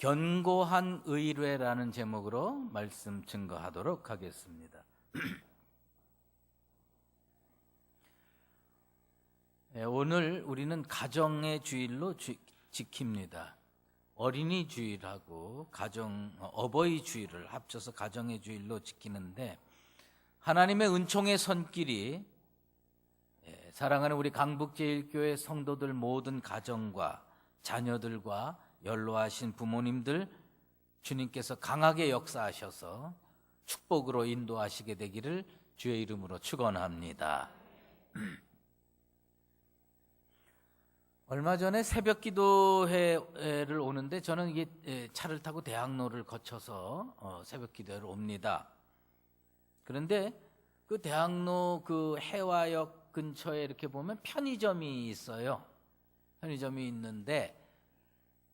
견고한 의뢰라는 제목으로 말씀 증거하도록 하겠습니다. 오늘 우리는 가정의 주일로 지킵니다. 어린이 주일하고 어버이 주일을 합쳐서 가정의 주일로 지키는데, 하나님의 은총의 손길이 사랑하는 우리 강북제일교회 성도들 모든 가정과 자녀들과 연로하신 부모님들, 주님께서 강하게 역사하셔서 축복으로 인도하시게 되기를 주의 이름으로 축원합니다. 얼마 전에 새벽 기도회를 오는데, 저는 이게 차를 타고 대학로를 거쳐서 새벽 기도회를 옵니다. 그런데 그 대학로 그 해화역 근처에 이렇게 보면 편의점이 있어요. 편의점이 있는데,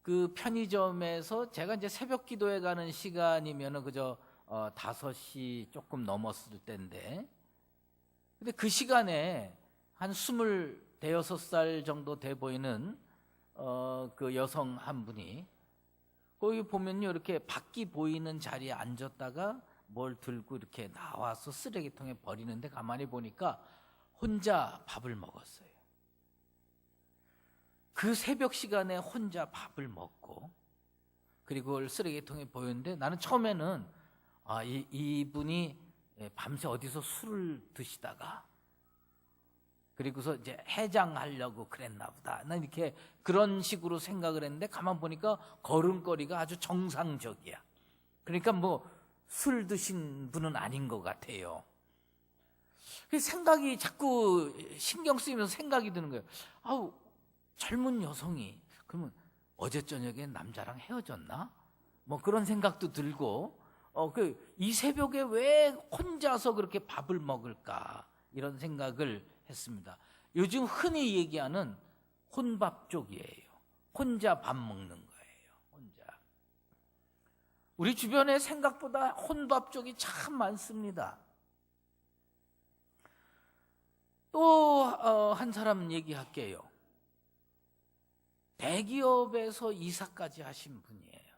그 편의점에서 제가 이제 새벽 기도회 가는 시간이면은 그저 5시 조금 넘었을 때인데, 근데 그 시간에 한 26살 정도 돼 보이는 그 여성 한 분이 거기 보면요, 이렇게 밖이 보이는 자리에 앉았다가 뭘 들고 이렇게 나와서 쓰레기통에 버리는데, 가만히 보니까 혼자 밥을 먹었어요. 그 새벽 시간에 혼자 밥을 먹고, 그리고 그걸 쓰레기통에 보였는데, 나는 처음에는 이분이 밤새 어디서 술을 드시다가 그리고서 이제 해장하려고 그랬나 보다, 난 이렇게 그런 식으로 생각을 했는데, 가만 보니까 걸음걸이가 아주 정상적이야. 그러니까 뭐 술 드신 분은 아닌 것 같아요. 생각이 자꾸 신경 쓰이면서 생각이 드는 거예요. 아우, 젊은 여성이 그러면 어제 저녁에 남자랑 헤어졌나? 뭐 그런 생각도 들고, 이 새벽에 왜 혼자서 그렇게 밥을 먹을까? 이런 생각을 했습니다. 요즘 흔히 얘기하는 혼밥족이에요. 혼자 밥 먹는 거예요. 혼자. 우리 주변에 생각보다 혼밥족이 참 많습니다. 또 한 사람 얘기할게요. 대기업에서 이사까지 하신 분이에요.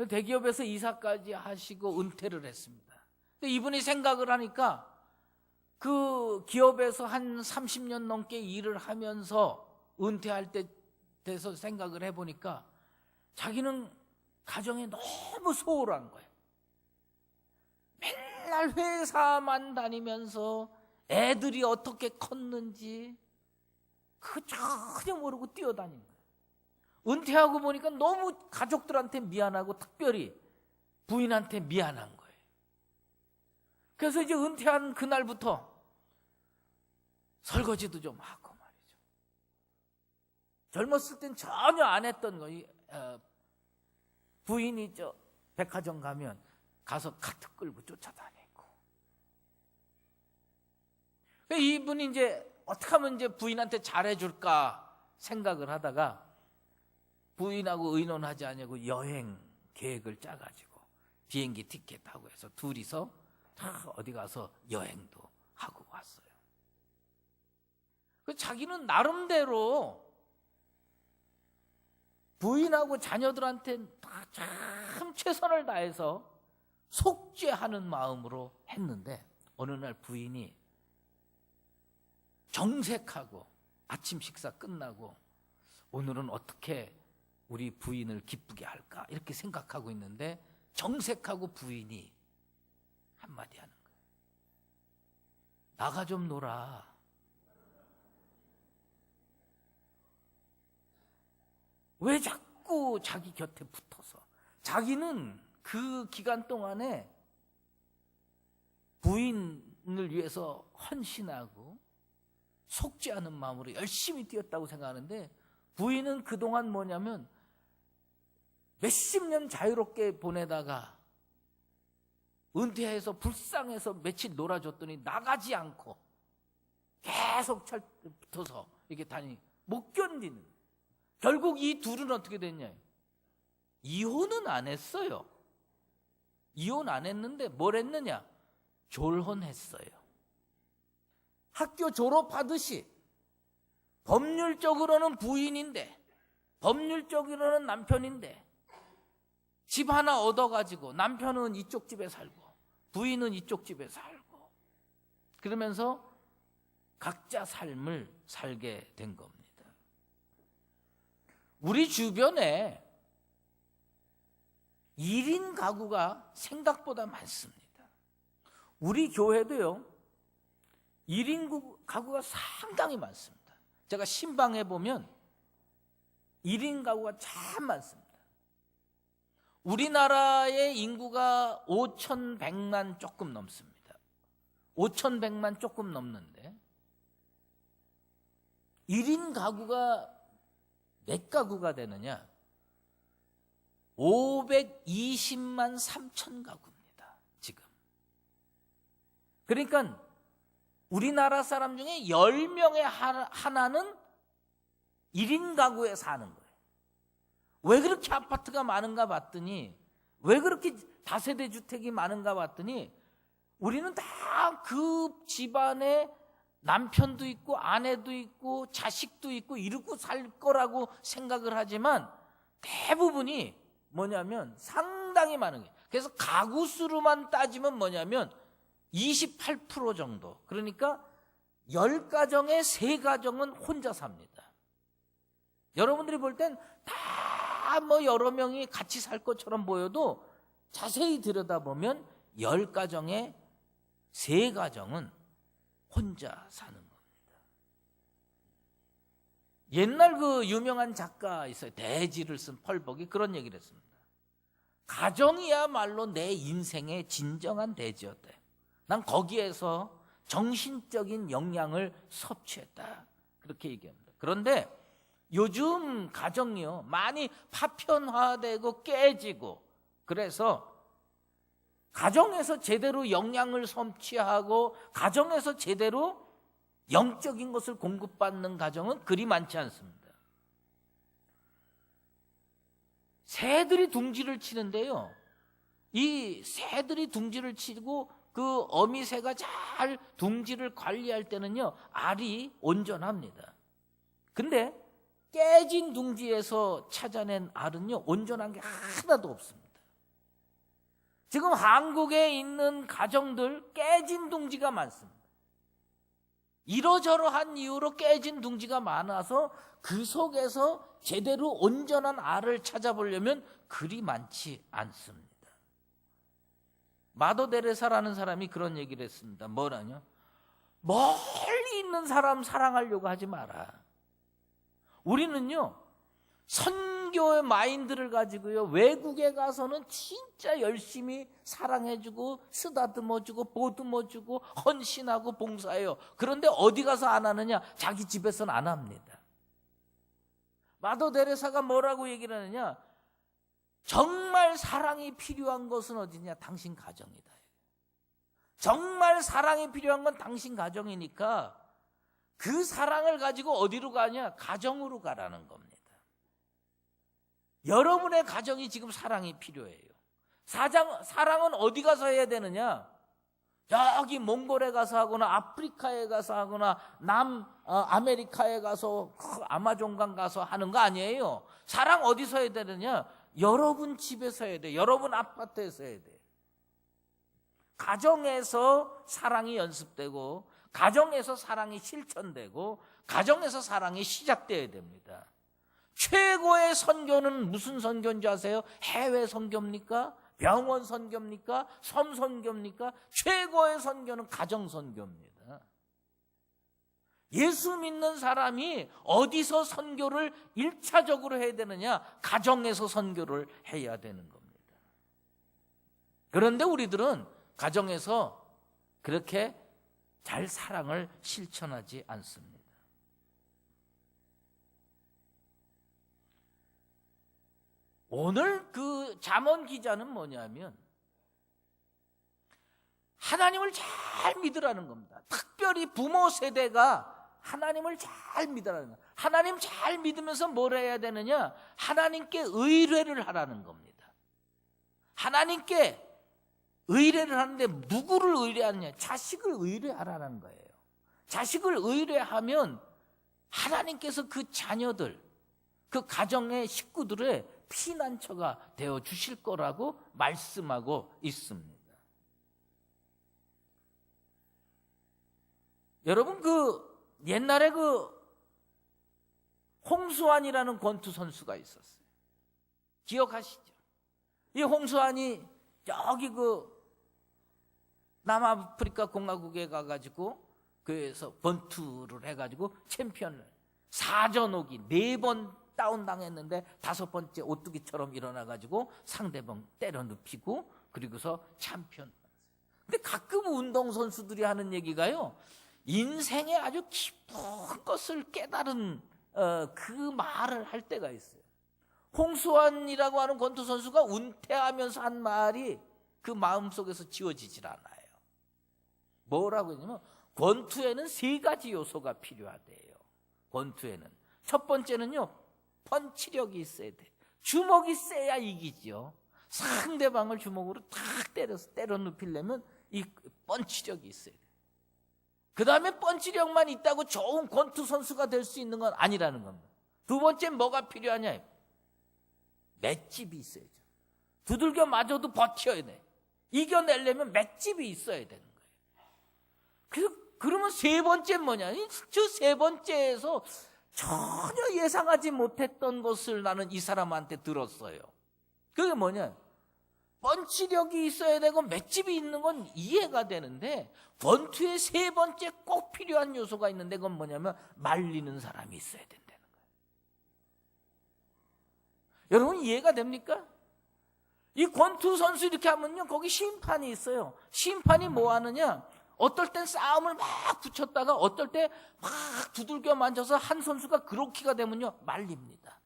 대기업에서 이사까지 하시고 은퇴를 했습니다. 근데 이분이 생각을 하니까, 그 기업에서 한 30년 넘게 일을 하면서 은퇴할 때 돼서 생각을 해보니까, 자기는 가정에 너무 소홀한 거예요. 맨날 회사만 다니면서 애들이 어떻게 컸는지 그거 전혀 모르고 뛰어다니는 거예요. 은퇴하고 보니까 너무 가족들한테 미안하고 특별히 부인한테 미안한 거예요. 그래서 이제 은퇴한 그날부터 설거지도 좀 하고 말이죠. 젊었을 땐 전혀 안 했던 거. 부인이 백화점 가면 가서 카트 끌고 쫓아다니고. 이분이 이제 어떻게 하면 이제 부인한테 잘해줄까 생각을 하다가, 부인하고 의논하지 않냐고 여행 계획을 짜가지고 비행기 티켓하고 해서 둘이서 다 어디 가서 여행도 하고 왔어요. 자기는 나름대로 부인하고 자녀들한테 참 최선을 다해서 속죄하는 마음으로 했는데, 어느 날 부인이 정색하고 아침 식사 끝나고 오늘은 어떻게 우리 부인을 기쁘게 할까 이렇게 생각하고 있는데, 정색하고 부인이 한마디 하는 거예요. 나가 좀 놀아. 왜 자꾸 자기 곁에 붙어서? 자기는 그 기간 동안에 부인을 위해서 헌신하고 속죄하는 마음으로 열심히 뛰었다고 생각하는데, 부인은 그동안 뭐냐면 몇십 년 자유롭게 보내다가 은퇴해서 불쌍해서 며칠 놀아줬더니 나가지 않고 계속 붙어서 이렇게 다니니 못 견디는. 결국 이 둘은 어떻게 됐냐? 이혼은 안 했어요. 이혼 안 했는데 뭘 했느냐? 졸혼했어요. 학교 졸업하듯이 법률적으로는 부인인데 법률적으로는 남편인데 집 하나 얻어가지고 남편은 이쪽 집에 살고 부인은 이쪽 집에 살고 그러면서 각자 삶을 살게 된 겁니다. 우리 주변에 1인 가구가 생각보다 많습니다. 우리 교회도요, 1인 가구가 상당히 많습니다. 제가 신방에 보면 1인 가구가 참 많습니다. 우리나라의 인구가 5,100만 조금 넘습니다. 5,100만 조금 넘는데 1인 가구가 몇 가구가 되느냐? 520만 3천 가구입니다. 지금. 그러니까 우리나라 사람 중에 10명의 하나는 1인 가구에 사는 거예요. 왜 그렇게 아파트가 많은가 봤더니, 왜 그렇게 다세대 주택이 많은가 봤더니 우리는 다 그 집안에 남편도 있고 아내도 있고 자식도 있고 이러고 살 거라고 생각을 하지만 대부분이 뭐냐면 상당히 많은 거예요. 그래서 가구 수로만 따지면 뭐냐면 28% 정도. 그러니까 10가정에 3가정은 혼자 삽니다. 여러분들이 볼 땐 다 뭐 여러 명이 같이 살 것처럼 보여도 자세히 들여다보면 10가정에 3가정은 혼자 사는 겁니다. 옛날 그 유명한 작가 있어요. 대지를 쓴 펄벅이 그런 얘기를 했습니다. 가정이야말로 내 인생의 진정한 대지였다. 난 거기에서 정신적인 영향을 섭취했다. 그렇게 얘기합니다. 그런데 요즘 가정이요, 많이 파편화되고 깨지고, 그래서 가정에서 제대로 영향을 섭취하고 가정에서 제대로 영적인 것을 공급받는 가정은 그리 많지 않습니다. 새들이 둥지를 치는데요, 이 새들이 둥지를 치고 그 어미새가 잘 둥지를 관리할 때는요, 알이 온전합니다. 근데 깨진 둥지에서 찾아낸 알은요, 온전한 게 하나도 없습니다. 지금 한국에 있는 가정들 깨진 둥지가 많습니다. 이러저러한 이유로 깨진 둥지가 많아서 그 속에서 제대로 온전한 알을 찾아보려면 그리 많지 않습니다. 마더 데레사라는 사람이 그런 얘기를 했습니다. 뭐라뇨? 멀리 있는 사람 사랑하려고 하지 마라. 우리는요, 선교의 마인드를 가지고요, 외국에 가서는 진짜 열심히 사랑해주고 쓰다듬어주고 보듬어주고 헌신하고 봉사해요. 그런데 어디 가서 안 하느냐? 자기 집에서는 안 합니다. 마더 데레사가 뭐라고 얘기를 하느냐? 정말 사랑이 필요한 것은 어디냐? 당신 가정이다. 정말 사랑이 필요한 건 당신 가정이니까 그 사랑을 가지고 어디로 가냐? 가정으로 가라는 겁니다. 여러분의 가정이 지금 사랑이 필요해요. 사랑은 어디 가서 해야 되느냐? 여기 몽골에 가서 하거나 아프리카에 가서 하거나 남아메리카에 가서 아마존강 가서 하는 거 아니에요. 사랑 어디서 해야 되느냐? 여러분 집에서 해야 돼요. 여러분 아파트에서 해야 돼요. 가정에서 사랑이 연습되고 가정에서 사랑이 실천되고 가정에서 사랑이 시작되어야 됩니다. 최고의 선교는 무슨 선교인지 아세요? 해외 선교입니까? 병원 선교입니까? 섬 선교입니까? 최고의 선교는 가정 선교입니다. 예수 믿는 사람이 어디서 선교를 1차적으로 해야 되느냐? 가정에서 선교를 해야 되는 겁니다. 그런데 우리들은 가정에서 그렇게 잘 사랑을 실천하지 않습니다. 오늘 그 잠언 기자는 뭐냐면 하나님을 잘 믿으라는 겁니다. 특별히 부모 세대가 하나님을 잘 믿으라는 겁니다. 하나님 잘 믿으면서 뭘 해야 되느냐? 하나님께 의뢰를 하라는 겁니다. 하나님께 의뢰를 하는데 누구를 의뢰하느냐? 자식을 의뢰하라는 거예요. 자식을 의뢰하면 하나님께서 그 자녀들, 그 가정의 식구들의 피난처가 되어 주실 거라고 말씀하고 있습니다. 여러분, 옛날에 홍수환이라는 권투 선수가 있었어요. 기억하시죠? 이 홍수환이 여기 남아프리카 공화국에 가가지고 그래서 권투를 해가지고 챔피언을 4전 5기 4번 다운당했는데 5번째 오뚜기처럼 일어나가지고 상대방 때려 눕히고 그리고서 챔피언. 근데 가끔 운동선수들이 하는 얘기가요, 인생에 아주 깊은 것을 깨달은 그 말을 할 때가 있어요. 홍수환이라고 하는 권투 선수가 은퇴하면서 한 말이 그 마음속에서 지워지질 않아요. 뭐라고 했냐면, 권투에는 3가지 요소가 필요하대요. 권투에는 첫 번째는요, 펀치력이 있어야 돼. 주먹이 세야 이기죠. 상대방을 주먹으로 탁 때려 눕히려면 이 펀치력이 있어야 돼. 그 다음에 펀치력만 있다고 좋은 권투 선수가 될 수 있는 건 아니라는 겁니다. 두 번째 뭐가 필요하냐? 맷집이 있어야죠. 두들겨 맞아도 버텨야 돼. 이겨내려면 맷집이 있어야 되는 거예요. 그러면 3번째 뭐냐? 저 3번째에서 전혀 예상하지 못했던 것을 나는 이 사람한테 들었어요. 그게 뭐냐? 펀치력이 있어야 되고 맷집이 있는 건 이해가 되는데, 권투의 3번째 꼭 필요한 요소가 있는데, 그건 뭐냐면 말리는 사람이 있어야 된다는 거예요. 여러분, 이해가 됩니까? 이 권투 선수 이렇게 하면요, 거기 심판이 있어요. 심판이 뭐 하느냐? 어떨 땐 싸움을 막 붙였다가 어떨 때 막 두들겨 만져서 한 선수가 그로키가 되면요, 말립니다.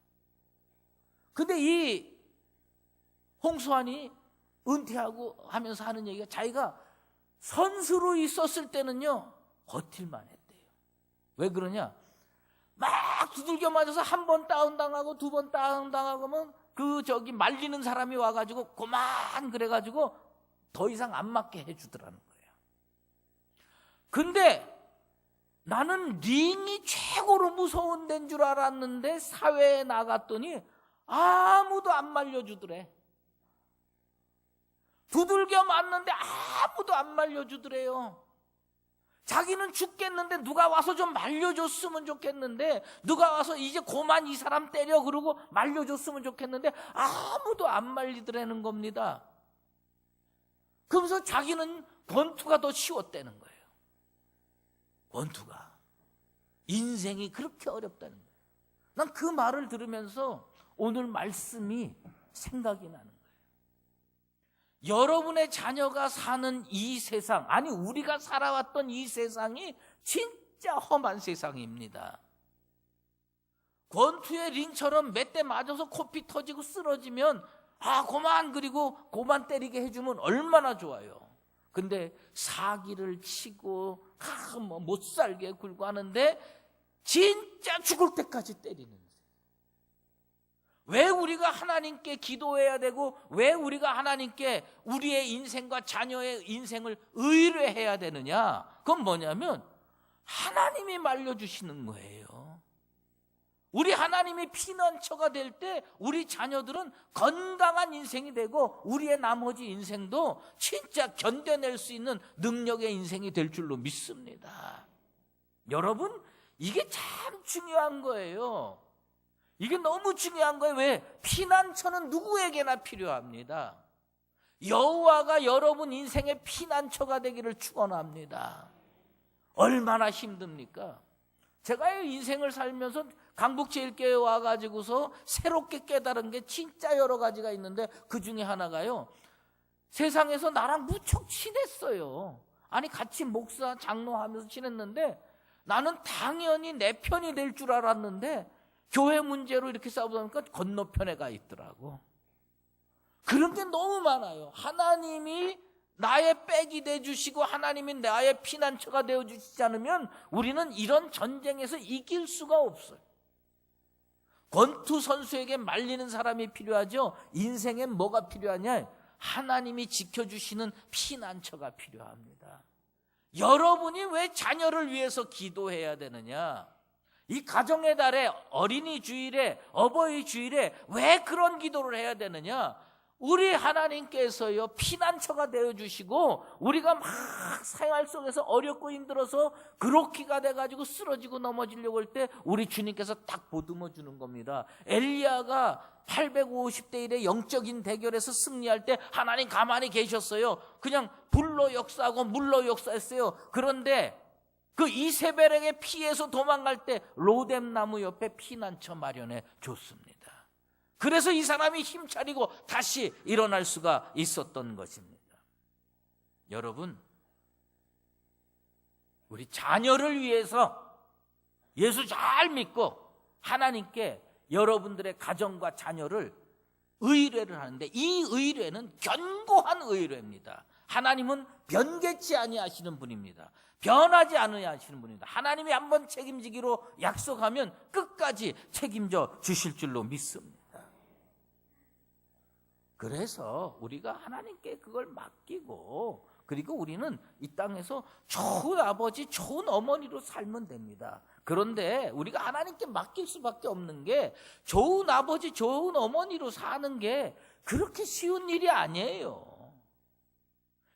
근데 이 홍수환이 은퇴하고 하면서 하는 얘기가, 자기가 선수로 있었을 때는요, 버틸만 했대요. 왜 그러냐? 막 두들겨 맞아서 1번 다운당하고 2번 다운당하고 하면 말리는 사람이 와가지고 그만 그래가지고 더 이상 안 맞게 해주더라는 거예요. 근데 나는 링이 최고로 무서운 데인 줄 알았는데 사회에 나갔더니 아무도 안 말려주더래. 두들겨 맞는데 아무도 안 말려주더래요. 자기는 죽겠는데 누가 와서 좀 말려줬으면 좋겠는데, 누가 와서 이제 그만 이 사람 때려 그러고 말려줬으면 좋겠는데 아무도 안 말리더라는 겁니다. 그러면서 자기는 권투가 더 쉬웠다는 거예요. 권투가. 인생이 그렇게 어렵다는 거예요. 난 그 말을 들으면서 오늘 말씀이 생각이 나는 거예요. 여러분의 자녀가 사는 이 세상, 아니 우리가 살아왔던 이 세상이 진짜 험한 세상입니다. 권투의 링처럼 몇 대 맞아서 코피 터지고 쓰러지면 그만 때리게 해주면 얼마나 좋아요. 근데 사기를 치고 못 살게 굴고 하는데 진짜 죽을 때까지 때리는 거예요. 왜 우리가 하나님께 기도해야 되고, 왜 우리가 하나님께 우리의 인생과 자녀의 인생을 의뢰해야 되느냐? 그건 뭐냐면 하나님이 말려주시는 거예요. 우리 하나님이 피난처가 될 때 우리 자녀들은 건강한 인생이 되고, 우리의 나머지 인생도 진짜 견뎌낼 수 있는 능력의 인생이 될 줄로 믿습니다. 여러분, 이게 참 중요한 거예요. 이게 너무 중요한 거예요. 왜? 피난처는 누구에게나 필요합니다. 여호와가 여러분 인생의 피난처가 되기를 축원합니다. 얼마나 힘듭니까? 제가 인생을 살면서 강북제일교회 와가지고서 새롭게 깨달은 게 진짜 여러 가지가 있는데, 그 중에 하나가요, 세상에서 나랑 무척 친했어요. 아니 같이 목사 장로하면서 친했는데, 나는 당연히 내 편이 될 줄 알았는데 교회 문제로 이렇게 싸우다 보니까 건너편에 가 있더라고. 그런 게 너무 많아요. 하나님이 나의 백이 되어주시고 하나님이 나의 피난처가 되어주시지 않으면 우리는 이런 전쟁에서 이길 수가 없어요. 권투 선수에게 말리는 사람이 필요하죠. 인생엔 뭐가 필요하냐? 하나님이 지켜주시는 피난처가 필요합니다. 여러분이 왜 자녀를 위해서 기도해야 되느냐? 이 가정의 달에, 어린이 주일에, 어버이 주일에 왜 그런 기도를 해야 되느냐? 우리 하나님께서요, 피난처가 되어주시고, 우리가 막 생활 속에서 어렵고 힘들어서 그렇기가 돼가지고 쓰러지고 넘어지려고 할 때 우리 주님께서 딱 보듬어 주는 겁니다. 엘리야가 850대 1의 영적인 대결에서 승리할 때 하나님 가만히 계셨어요. 그냥 불로 역사하고 물로 역사했어요. 그런데 그 이세벨에게 피해서 도망갈 때 로뎀 나무 옆에 피난처 마련해 줬습니다. 그래서 이 사람이 힘차리고 다시 일어날 수가 있었던 것입니다. 여러분, 우리 자녀를 위해서 예수 잘 믿고 하나님께 여러분들의 가정과 자녀를 의뢰를 하는데, 이 의뢰는 견고한 의뢰입니다. 하나님은 변개치 아니하시는 분입니다. 변하지 않으시는 분입니다. 하나님이 한번 책임지기로 약속하면 끝까지 책임져 주실 줄로 믿습니다. 그래서 우리가 하나님께 그걸 맡기고, 그리고 우리는 이 땅에서 좋은 아버지, 좋은 어머니로 살면 됩니다. 그런데 우리가 하나님께 맡길 수밖에 없는 게, 좋은 아버지, 좋은 어머니로 사는 게 그렇게 쉬운 일이 아니에요.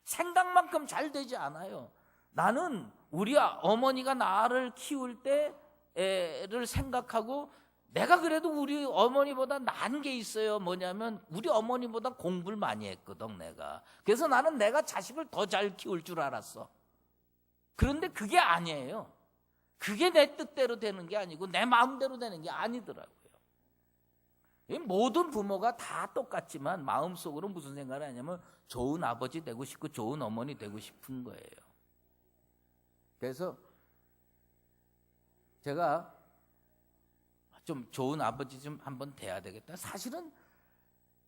생각만큼 잘 되지 않아요. 나는 우리 어머니가 나를 키울 때를 생각하고, 내가 그래도 우리 어머니보다 나은 게 있어요. 뭐냐면 우리 어머니보다 공부를 많이 했거든, 내가. 그래서 나는 내가 자식을 더 잘 키울 줄 알았어. 그런데 그게 아니에요. 그게 내 뜻대로 되는 게 아니고 내 마음대로 되는 게 아니더라고요. 모든 부모가 다 똑같지만 마음속으로 무슨 생각을 하냐면 좋은 아버지 되고 싶고 좋은 어머니 되고 싶은 거예요. 그래서 제가 좀 좋은 아버지 좀 한번 돼야 되겠다. 사실은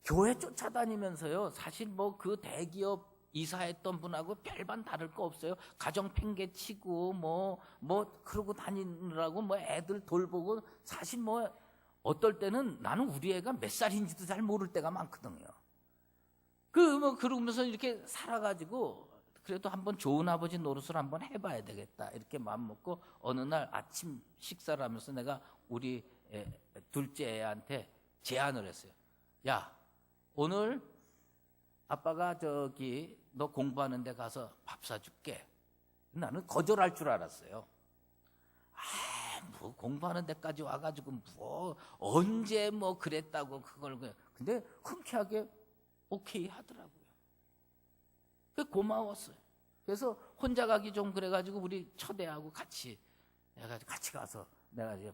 교회 쫓아다니면서요, 사실 뭐 그 대기업 이사했던 분하고 별반 다를 거 없어요. 가정 팽개치고 뭐 그러고 다니느라고 뭐 애들 돌보고, 사실 뭐 어떨 때는 나는 우리 애가 몇 살인지도 잘 모를 때가 많거든요. 그러면서 이렇게 살아가지고 그래도 한번 좋은 아버지 노릇을 한번 해봐야 되겠다, 이렇게 마음 먹고 어느 날 아침 식사를 하면서 내가 우리 둘째 애한테 제안을 했어요. 야, 오늘 아빠가 저기 너 공부하는 데 가서 밥 사줄게. 나는 거절할 줄 알았어요. 뭐 공부하는 데까지 와가지고 뭐 언제 뭐 그랬다고 그걸. 근데 흔쾌하게 오케이 하더라고요. 고마웠어요. 그래서 혼자 가기 좀 그래가지고 우리 처대하고 같이 가서 내가 이제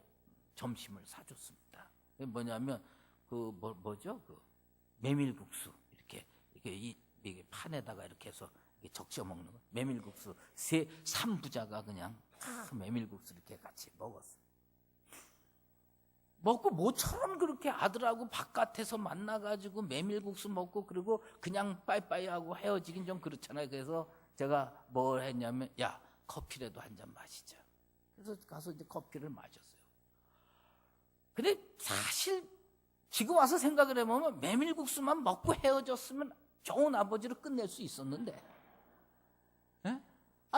점심을 사줬습니다. 뭐냐면 뭐죠? 메밀국수 이게 판에다가 이렇게 해서 적셔 먹는 거. 메밀국수 3부자가 그냥 메밀국수 이렇게 같이 먹었어요. 먹고 모처럼 그렇게 아들하고 바깥에서 만나가지고 메밀국수 먹고, 그리고 그냥 빠이빠이 하고 헤어지긴 좀 그렇잖아요. 그래서 제가 뭘 했냐면, 야, 커피라도 한 잔 마시자. 그래서 가서 이제 커피를 마셨어요. 근데 사실 지금 와서 생각을 해보면 메밀국수만 먹고 헤어졌으면 좋은 아버지로 끝낼 수 있었는데,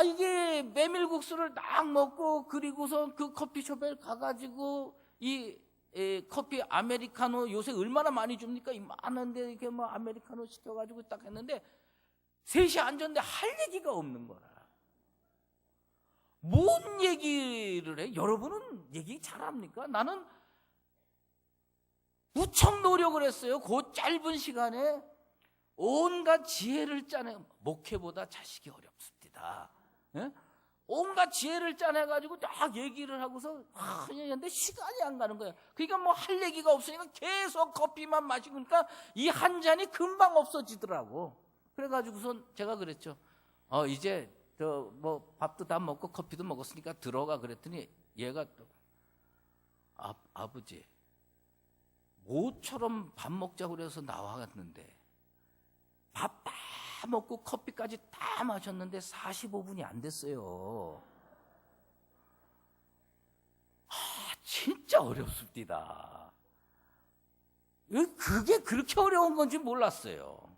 이게 메밀국수를 딱 먹고, 그리고서 그 커피숍에 가가지고 커피 아메리카노 요새 얼마나 많이 줍니까? 많은데 이렇게 뭐 아메리카노 시켜가지고 딱 했는데, 셋이 앉았는데 할 얘기가 없는 거라. 뭔 얘기를 해? 여러분은 얘기 잘합니까? 나는 무척 노력을 했어요. 그 짧은 시간에 온갖 지혜를 짜내. 목회보다 자식이 어렵습니다. 온갖 지혜를 짜내가지고 딱 얘기를 하고서 근데 시간이 안 가는 거야. 그러니까 뭐 할 얘기가 없으니까 계속 커피만 마시니까 이 한 잔이 금방 없어지더라고. 그래가지고선 제가 그랬죠. 이제 뭐 밥도 다 먹고 커피도 먹었으니까 들어가, 그랬더니 얘가 또 아버지 모처럼 밥 먹자고 그래서 나와갔는데 밥 다 먹고 커피까지 다 마셨는데 45분이 안 됐어요. 진짜 어렵습니다. 그게 그렇게 어려운 건지 몰랐어요.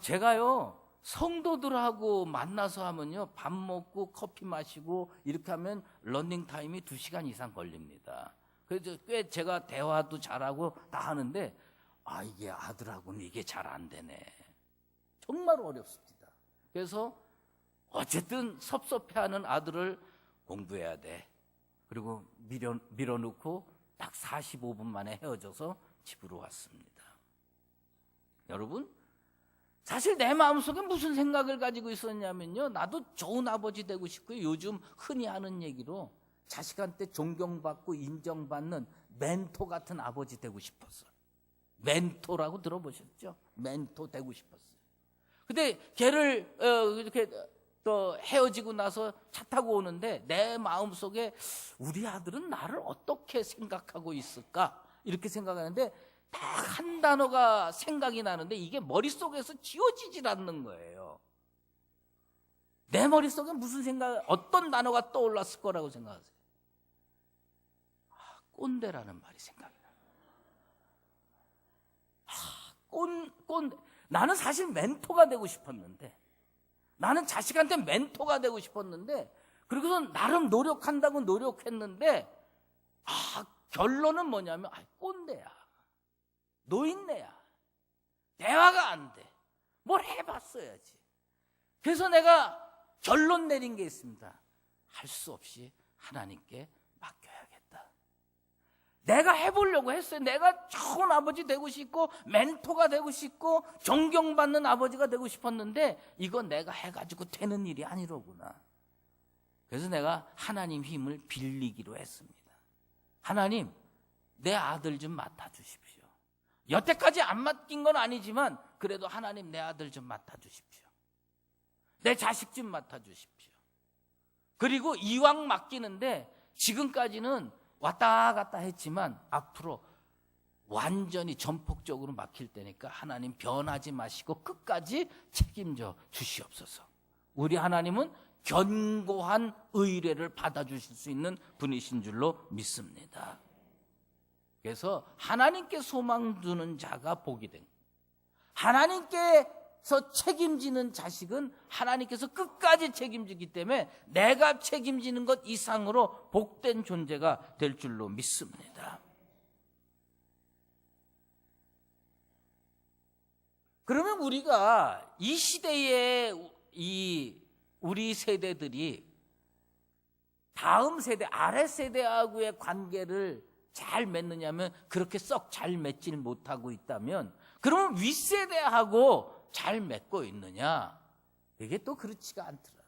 제가요 성도들하고 만나서 하면요, 밥 먹고 커피 마시고 이렇게 하면 러닝 타임이 2시간 이상 걸립니다. 그래서 꽤 제가 대화도 잘하고 다 하는데, 이게 아들하고는 이게 잘 안 되네. 정말 어렵습니다. 그래서 어쨌든 섭섭해하는 아들을 공부해야 돼. 그리고 밀어놓고 딱 45분 만에 헤어져서 집으로 왔습니다. 여러분, 사실 내 마음속에 무슨 생각을 가지고 있었냐면요, 나도 좋은 아버지 되고 싶고요. 요즘 흔히 하는 얘기로 자식한테 존경받고 인정받는 멘토 같은 아버지 되고 싶었어요. 멘토라고 들어보셨죠? 멘토 되고 싶었어요. 근데 걔를 이렇게 또 헤어지고 나서 차 타고 오는데 내 마음속에 우리 아들은 나를 어떻게 생각하고 있을까? 이렇게 생각하는데 딱 한 단어가 생각이 나는데 이게 머릿속에서 지워지질 않는 거예요. 내 머릿속에 무슨 생각, 어떤 단어가 떠올랐을 거라고 생각하세요? 꼰대라는 말이 생각이 나요. 꼰대. 나는 사실 멘토가 되고 싶었는데, 나는 자식한테 멘토가 되고 싶었는데, 그리고서 나름 노력한다고 노력했는데, 결론은 뭐냐면, 꼰대야. 노인네야. 대화가 안 돼. 뭘 해봤어야지. 그래서 내가 결론 내린 게 있습니다. 할 수 없이 하나님께 맡겨야겠다. 내가 해보려고 했어요. 내가 좋은 아버지 되고 싶고 멘토가 되고 싶고 존경받는 아버지가 되고 싶었는데 이건 내가 해가지고 되는 일이 아니로구나. 그래서 내가 하나님 힘을 빌리기로 했습니다. 하나님, 내 아들 좀 맡아주십시오. 여태까지 안 맡긴 건 아니지만 그래도 하나님 내 아들 좀 맡아주십시오. 내 자식 좀 맡아주십시오. 그리고 이왕 맡기는데 지금까지는 왔다 갔다 했지만 앞으로 완전히 전폭적으로 맡길 때니까 하나님 변하지 마시고 끝까지 책임져 주시옵소서. 우리 하나님은 견고한 의뢰를 받아주실 수 있는 분이신 줄로 믿습니다. 그래서 하나님께 소망 두는 자가 복이 된 거예요. 하나님께서 책임지는 자식은 하나님께서 끝까지 책임지기 때문에 내가 책임지는 것 이상으로 복된 존재가 될 줄로 믿습니다. 그러면 우리가 이 시대에 우리 세대들이 다음 세대, 아래 세대하고의 관계를 잘 맺느냐면 그렇게 썩 잘 맺질 못하고 있다면 그러면 윗세대하고 잘 맺고 있느냐? 이게 또 그렇지가 않더라고요.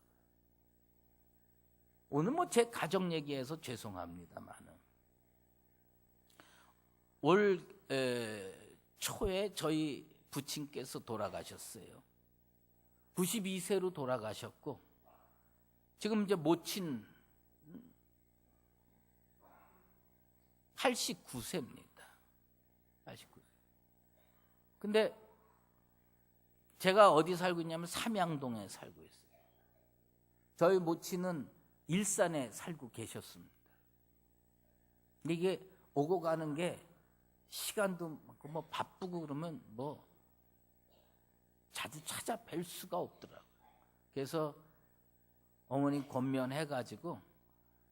오늘 제 가정 얘기해서 죄송합니다만은 올 초에 저희 부친께서 돌아가셨어요. 92세로 돌아가셨고 지금 이제 모친 89세입니다. 89세. 근데 제가 어디 살고 있냐면 삼양동에 살고 있어요. 저희 모친은 일산에 살고 계셨습니다. 근데 이게 오고 가는 게 시간도 많고 바쁘고 그러면 자주 찾아뵐 수가 없더라고요. 그래서 어머니 권면해가지고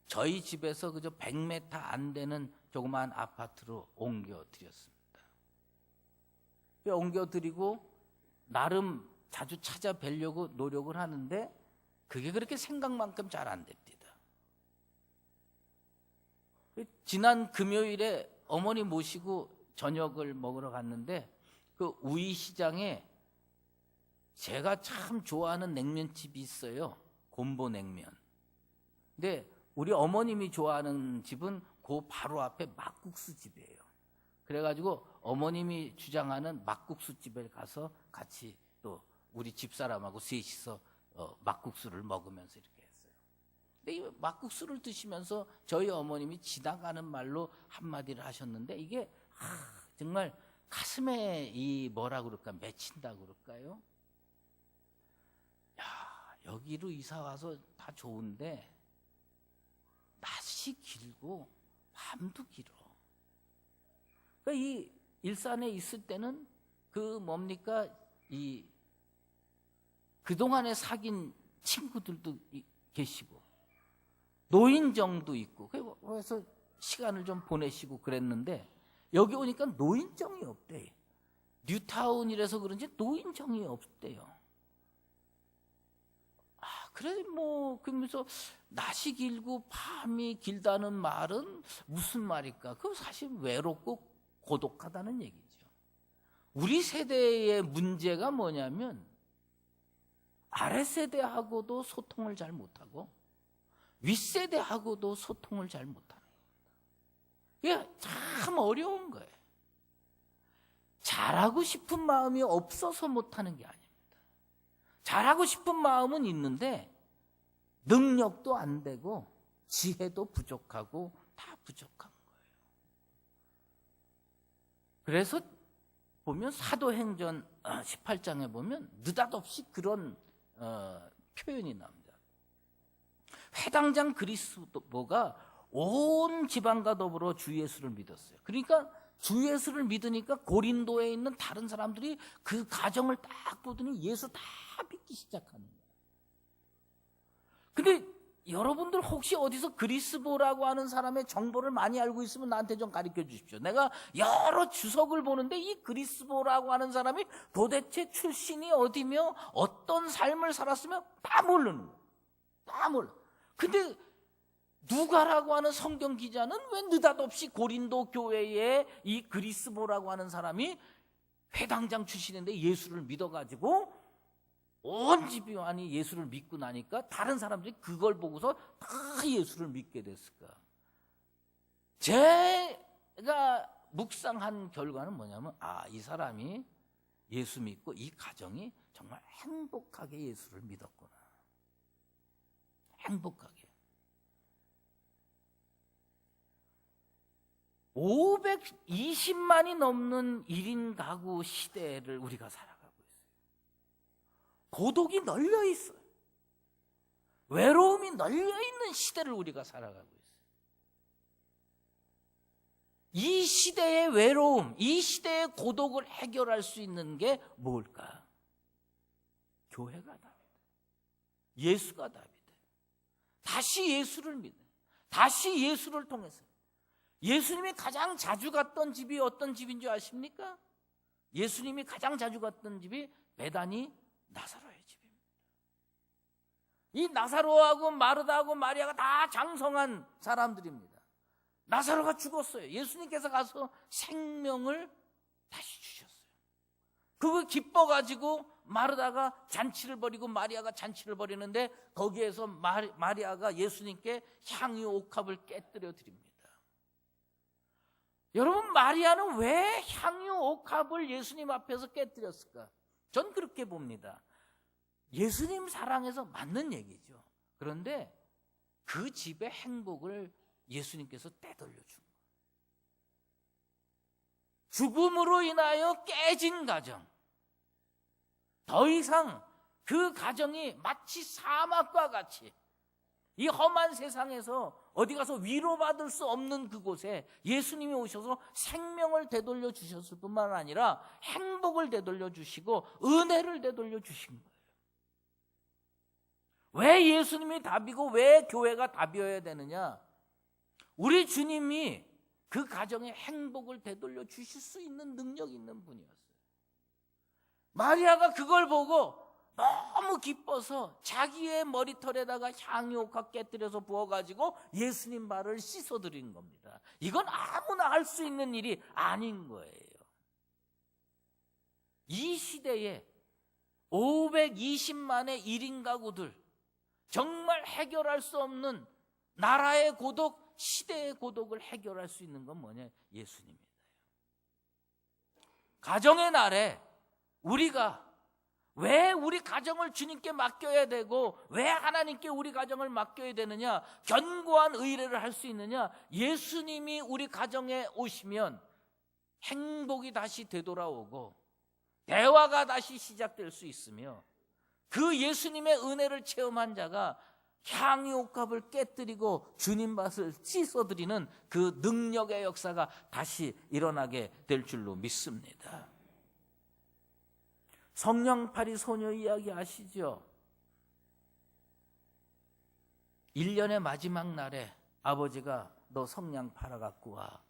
저희 집에서 그저 100m 안 되는 조그마한 아파트로 옮겨드렸습니다. 옮겨드리고 나름 자주 찾아뵈려고 노력을 하는데 그게 그렇게 생각만큼 잘 안 됩니다. 지난 금요일에 어머니 모시고 저녁을 먹으러 갔는데 그 우이시장에 제가 참 좋아하는 냉면집이 있어요. 곰보냉면. 근데 우리 어머님이 좋아하는 집은 그 바로 앞에 막국수 집이에요. 그래가지고 어머님이 주장하는 막국수 집에 가서 같이 또 우리 집사람하고 셋이서 막국수를 먹으면서 이렇게 했어요. 근데 이 막국수를 드시면서 저희 어머님이 지나가는 말로 한마디를 하셨는데 이게 정말 가슴에 뭐라 그럴까 맺힌다 그럴까요? 야, 여기로 이사 와서 다 좋은데 낮이 길고 밤도 길어. 그러니까 이 일산에 있을 때는 이 그동안에 사귄 친구들도 계시고 노인정도 있고 그래서 시간을 좀 보내시고 그랬는데 여기 오니까 노인정이 없대. 뉴타운이라서 그런지 노인정이 없대요. 그래 그러면서 낮이 길고 밤이 길다는 말은 무슨 말일까? 그 사실 외롭고 고독하다는 얘기죠. 우리 세대의 문제가 뭐냐면 아랫세대하고도 소통을 잘 못하고 윗세대하고도 소통을 잘 못하는 거예요. 이게 참 어려운 거예요. 잘하고 싶은 마음이 없어서 못하는 게 아닙니다. 잘하고 싶은 마음은 있는데 능력도 안 되고 지혜도 부족하고 다 부족한 거예요. 그래서 보면 사도행전 18장에 보면 느닷없이 그런 표현이 나옵니다. 회당장 그리스도가 온 지방과 더불어 주 예수를 믿었어요. 그러니까 주 예수를 믿으니까 고린도에 있는 다른 사람들이 그 가정을 딱 보더니 예수 다 믿기 시작하는 거예요. 근데 여러분들 혹시 어디서 그리스도라고 하는 사람의 정보를 많이 알고 있으면 나한테 좀 가르쳐 주십시오. 내가 여러 주석을 보는데 이 그리스도라고 하는 사람이 도대체 출신이 어디며 어떤 삶을 살았으며 다 모르는 거예요. 다 몰라. 근데 누가라고 하는 성경 기자는 왜 느닷없이 고린도 교회에 이 그리스도라고 하는 사람이 회당장 출신인데 예수를 믿어가지고 온 집안이 예수를 믿고 나니까 다른 사람들이 그걸 보고서 다 예수를 믿게 됐을까? 제가 묵상한 결과는 뭐냐면 이 사람이 예수 믿고 이 가정이 정말 행복하게 예수를 믿었구나. 행복하게. 520만이 넘는 1인 가구 시대를 우리가 살아가고 있어요. 고독이 널려 있어요. 외로움이 널려 있는 시대를 우리가 살아가고 있어요. 이 시대의 외로움, 이 시대의 고독을 해결할 수 있는 게 뭘까? 교회가 답이다. 예수가 답이다. 다시 예수를 믿어. 다시 예수를 통해서. 예수님이 가장 자주 갔던 집이 어떤 집인 줄 아십니까? 예수님이 가장 자주 갔던 집이 베다니 나사로의 집입니다. 이 나사로하고 마르다하고 마리아가 다 장성한 사람들입니다. 나사로가 죽었어요. 예수님께서 가서 생명을 다시 주셨어요. 그거 기뻐가지고 마르다가 잔치를 벌이고 마리아가 잔치를 벌이는데 거기에서 마리아가 예수님께 향유 옥합을 깨뜨려 드립니다. 여러분, 마리아는 왜 향유 옥합을 예수님 앞에서 깨뜨렸을까? 전 그렇게 봅니다. 예수님 사랑해서 맞는 얘기죠. 그런데 그 집의 행복을 예수님께서 떼돌려 준 거예요. 죽음으로 인하여 깨진 가정, 더 이상 그 가정이 마치 사막과 같이 이 험한 세상에서 어디 가서 위로받을 수 없는 그곳에 예수님이 오셔서 생명을 되돌려 주셨을 뿐만 아니라 행복을 되돌려 주시고 은혜를 되돌려 주신 거예요. 왜 예수님이 답이고 왜 교회가 답이어야 되느냐? 우리 주님이 그 가정에 행복을 되돌려 주실 수 있는 능력 있는 분이었어요. 마리아가 그걸 보고 너무 기뻐서 자기의 머리털에다가 향유옥합 깨뜨려서 부어가지고 예수님 발을 씻어드린 겁니다. 이건 아무나 할 수 있는 일이 아닌 거예요. 이 시대에 520만의 1인 가구들, 정말 해결할 수 없는 나라의 고독, 시대의 고독을 해결할 수 있는 건 뭐냐? 예수님입니다. 가정의 날에 우리가 왜 우리 가정을 주님께 맡겨야 되고 왜 하나님께 우리 가정을 맡겨야 되느냐? 견고한 의뢰를 할 수 있느냐? 예수님이 우리 가정에 오시면 행복이 다시 되돌아오고 대화가 다시 시작될 수 있으며 그 예수님의 은혜를 체험한 자가 향유옥합을 깨뜨리고 주님 밭을 씻어드리는 그 능력의 역사가 다시 일어나게 될 줄로 믿습니다. 성냥팔이 소녀 이야기 아시죠? 1년의 마지막 날에 아버지가 너 성냥 팔아 갖고 와.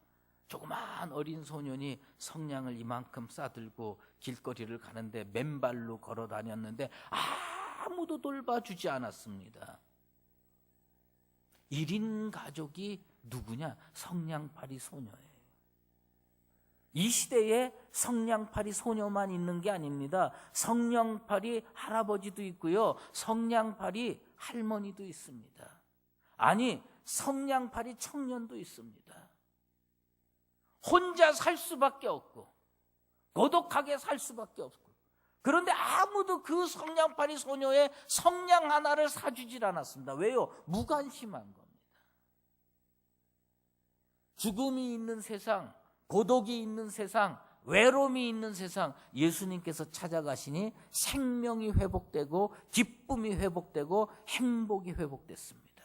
조그마한 어린 소년이 성냥을 이만큼 싸들고 길거리를 가는데 맨발로 걸어 다녔는데 아무도 돌봐주지 않았습니다. 1인 가족이 누구냐? 성냥팔이 소녀예요. 이 시대에 성냥팔이 소녀만 있는 게 아닙니다. 성냥팔이 할아버지도 있고요. 성냥팔이 할머니도 있습니다. 아니, 성냥팔이 청년도 있습니다. 혼자 살 수밖에 없고 고독하게 살 수밖에 없고, 그런데 아무도 그 성냥팔이 소녀의 성냥 하나를 사주질 않았습니다. 왜요? 무관심한 겁니다. 죽음이 있는 세상, 고독이 있는 세상, 외로움이 있는 세상, 예수님께서 찾아가시니 생명이 회복되고 기쁨이 회복되고 행복이 회복됐습니다.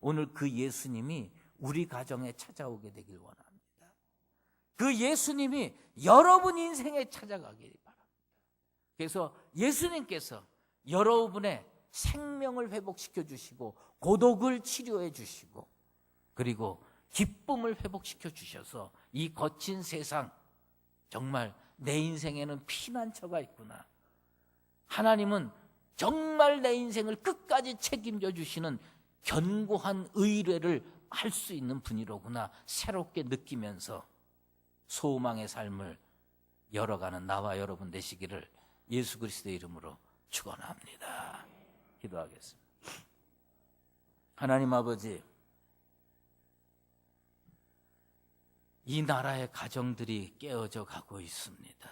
오늘 그 예수님이 우리 가정에 찾아오게 되길 원합니다. 그 예수님이 여러분 인생에 찾아가길 바랍니다. 그래서 예수님께서 여러분의 생명을 회복시켜 주시고 고독을 치료해 주시고 그리고 기쁨을 회복시켜 주셔서 이 거친 세상, 정말 내 인생에는 피난처가 있구나, 하나님은 정말 내 인생을 끝까지 책임져 주시는 견고한 의뢰를 할 수 있는 분이로구나 새롭게 느끼면서 소망의 삶을 열어가는 나와 여러분 되시기를 예수 그리스도의 이름으로 축원합니다. 기도하겠습니다. 하나님 아버지, 이 나라의 가정들이 깨어져 가고 있습니다.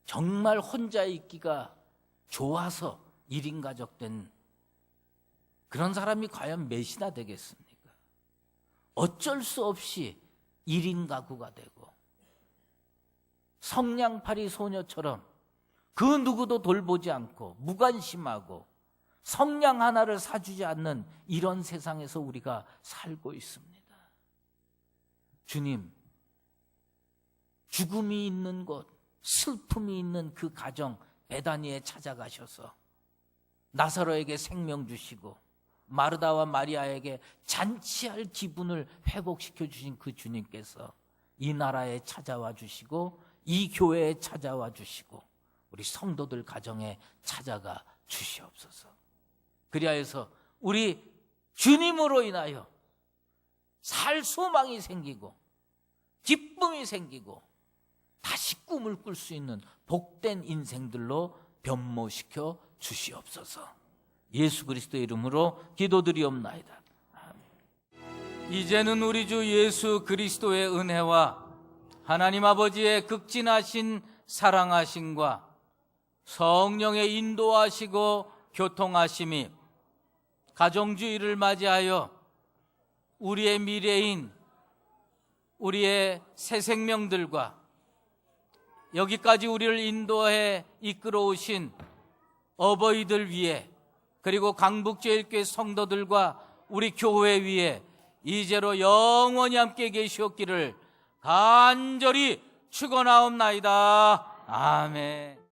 정말 혼자 있기가 좋아서 1인 가족 된 그런 사람이 과연 몇이나 되겠습니까? 어쩔 수 없이 1인 가구가 되고 성냥팔이 소녀처럼 그 누구도 돌보지 않고 무관심하고 성냥 하나를 사주지 않는 이런 세상에서 우리가 살고 있습니다. 주님, 죽음이 있는 곳, 슬픔이 있는 그 가정 베다니에 찾아가셔서 나사로에게 생명 주시고 마르다와 마리아에게 잔치할 기분을 회복시켜 주신 그 주님께서 이 나라에 찾아와 주시고 이 교회에 찾아와 주시고 우리 성도들 가정에 찾아가 주시옵소서. 그리하여서 우리 주님으로 인하여 살 소망이 생기고 기쁨이 생기고 다시 꿈을 꿀 수 있는 복된 인생들로 변모시켜 주시옵소서. 예수 그리스도의 이름으로 기도드리옵나이다. 아멘. 이제는 우리 주 예수 그리스도의 은혜와 하나님 아버지의 극진하신 사랑하심과 성령의 인도하시고 교통하심이 가정주의를 맞이하여 우리의 미래인 우리의 새 생명들과 여기까지 우리를 인도해 이끌어 오신 어버이들 위에, 그리고 강북제일교회 성도들과 우리 교회 위에 이제로 영원히 함께 계시옵기를 간절히 축원하옵나이다. 아멘.